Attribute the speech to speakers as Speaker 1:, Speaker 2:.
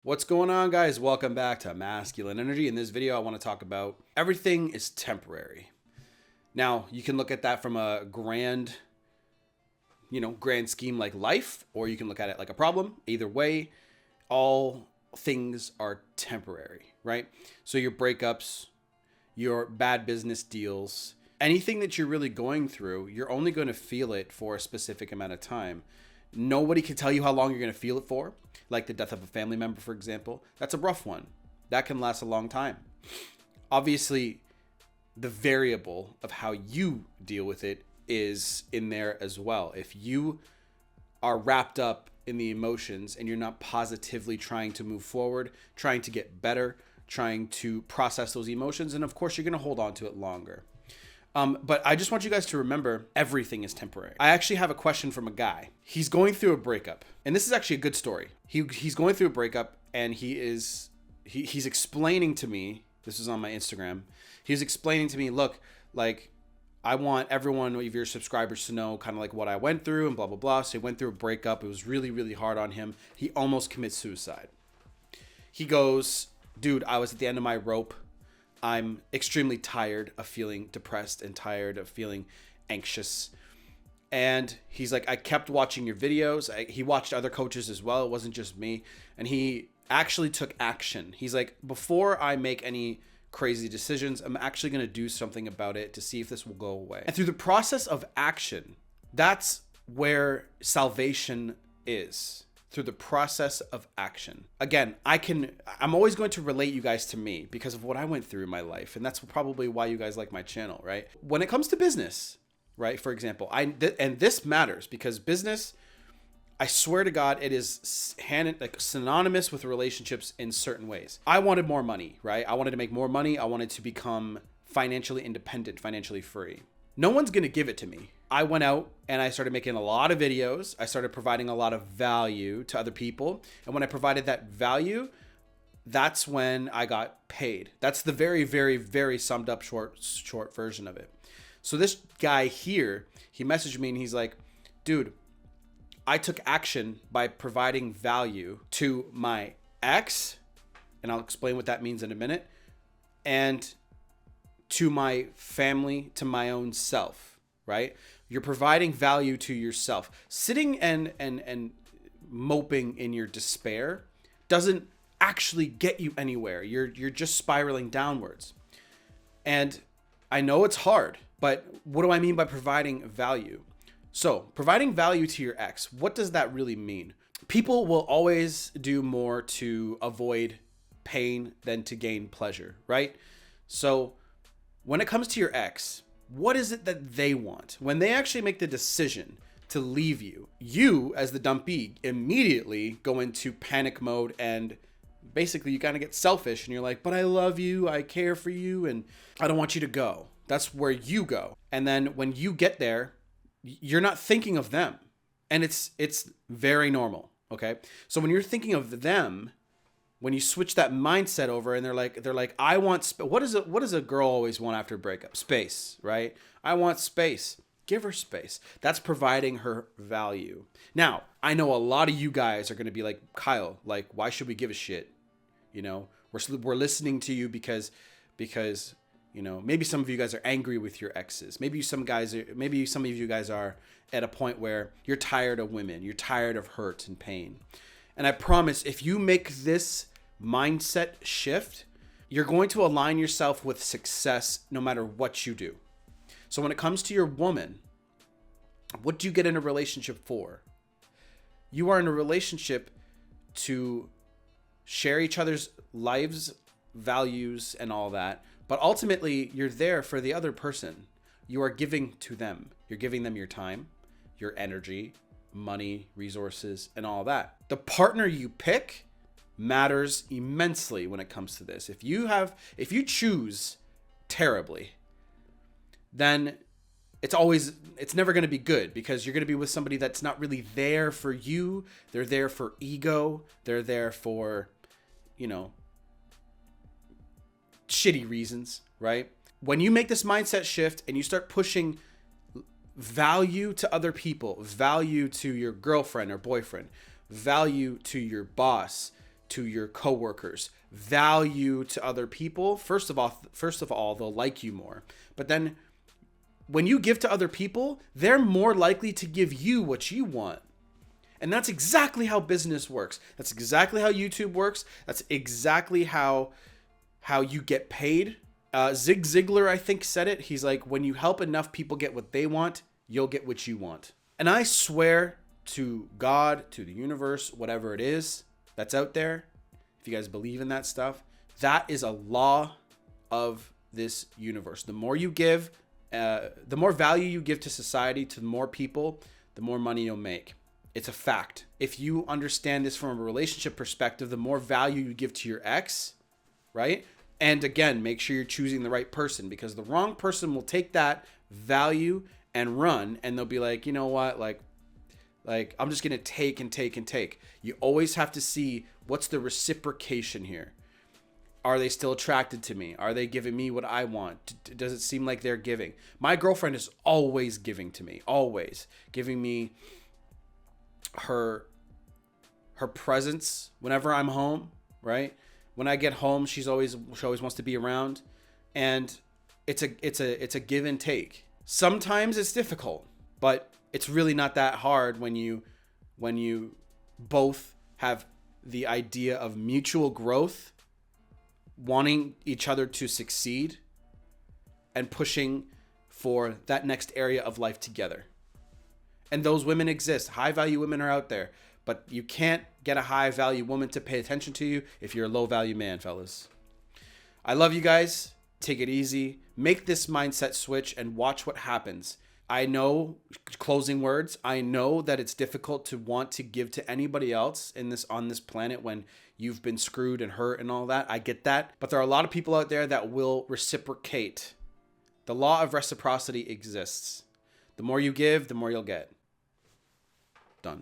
Speaker 1: What's going on, guys? Welcome back to Masculine Energy. In this video, I want to talk about everything is temporary. Now, you can look at that from a grand scheme like life, or you can look at it like a problem. Either way, all things are temporary, right? So your breakups, your bad business deals, anything that you're really going through, you're only going to feel it for a specific amount of time. Nobody can tell you how long you're going to feel it for. Like the death of a family member, for example. That's a rough one. That can last a long time. Obviously, the variable of how you deal with it is in there as well. If you are wrapped up in the emotions and you're not positively trying to move forward, trying to get better, trying to process those emotions, and of course, you're going to hold on to it longer. But I just want you guys to remember everything is temporary. I actually have a question from a guy. He's going through a breakup, and this is actually a good story. He's going through a breakup, and he's explaining to me. This is on my Instagram. He's explaining to me, look, like I want everyone of your subscribers to know kind of like what I went through and blah blah blah. So he went through a breakup. It was really really hard on him. He almost commits suicide. He goes, dude, I was at the end of my rope. I'm extremely tired of feeling depressed and tired of feeling anxious. And he's like, I kept watching your videos. He watched other coaches as well. It wasn't just me. And he actually took action. He's like, before I make any crazy decisions, I'm actually going to do something about it to see if this will go away. And through the process of action, that's where salvation is. Through the process of action. Again, I'm always going to relate you guys to me because of what I went through in my life. And that's probably why you guys like my channel, right? When it comes to business, right? For example, and this matters because business, I swear to God, it is synonymous with relationships in certain ways. I wanted more money, right? I wanted to make more money. I wanted to become financially independent, financially free. No one's going to give it to me. I went out and I started making a lot of videos. I started providing a lot of value to other people. And when I provided that value, that's when I got paid. That's the very, very, very summed up short version of it. So this guy here, he messaged me and he's like, dude, I took action by providing value to my ex, and I'll explain what that means in a minute, and to my family, to my own self, right? You're providing value to yourself. Sitting and moping in your despair doesn't actually get you anywhere. You're just spiraling downwards. And I know it's hard, but what do I mean by providing value? So, providing value to your ex, what does that really mean? People will always do more to avoid pain than to gain pleasure, right? So, when it comes to your ex, what is it that they want? When they actually make the decision to leave you, you as the dumpy immediately go into panic mode and basically you kind of get selfish and you're like, but I love you, I care for you, and I don't want you to go. That's where you go. And then when you get there, you're not thinking of them. And it's very normal, okay? So when you're thinking of them, when you switch that mindset over and they're like, I want, what does a girl always want after a breakup? Space, right? I want space. Give her space. That's providing her value. Now, I know a lot of you guys are going to be like, Kyle, like, why should we give a shit? You know, we're listening to you because, you know, maybe some of you guys are angry with your exes. Maybe some of you guys are at a point where you're tired of women. You're tired of hurt and pain. And I promise if you make this mindset shift, you're going to align yourself with success no matter what you do. So when it comes to your woman, what do you get in a relationship for? You are in a relationship to share each other's lives, values, and all that. But ultimately, you're there for the other person. You are giving to them. You're giving them your time, your energy, money, resources, and all that. The partner you pick matters immensely when it comes to this. If you choose terribly, then it's never going to be good because you're going to be with somebody that's not really there for you. They're there for ego. They're there for, you know, shitty reasons, right? When you make this mindset shift and you start pushing value to other people, value to your girlfriend or boyfriend, value to your boss, to your coworkers, value to other people, first of all, they'll like you more. But then when you give to other people, they're more likely to give you what you want. And that's exactly how business works. That's exactly how YouTube works. That's exactly how you get paid. Zig Ziglar, I think, said it. He's like, when you help enough people get what they want, you'll get what you want. And I swear to God, to the universe, whatever it is that's out there, if you guys believe in that stuff, that is a law of this universe. The more you give, the more value you give to society, to more people, the more money you'll make. It's a fact. If you understand this from a relationship perspective, the more value you give to your ex, right? And again, make sure you're choosing the right person, because the wrong person will take that value and run, and they'll be like, you know what, like I'm just going to take and take and take. You always have to see what's the reciprocation here. Are they still attracted to me? Are they giving me what I want? Does it seem like they're giving? My girlfriend is always giving to me, always giving me her presence whenever I'm home, right? When I get home, she always wants to be around, and it's a give and take. Sometimes it's difficult, but it's really not that hard when you both have the idea of mutual growth, wanting each other to succeed, and pushing for that next area of life together. And those women exist. High value women are out there, but you can't get a high value woman to pay attention to you if you're a low value man, fellas. I love you guys. Take it easy. Make this mindset switch and watch what happens. I know, closing words, I know that it's difficult to want to give to anybody else on this planet when you've been screwed and hurt and all that. I get that. But there are a lot of people out there that will reciprocate. The law of reciprocity exists. The more you give, the more you'll get. Done.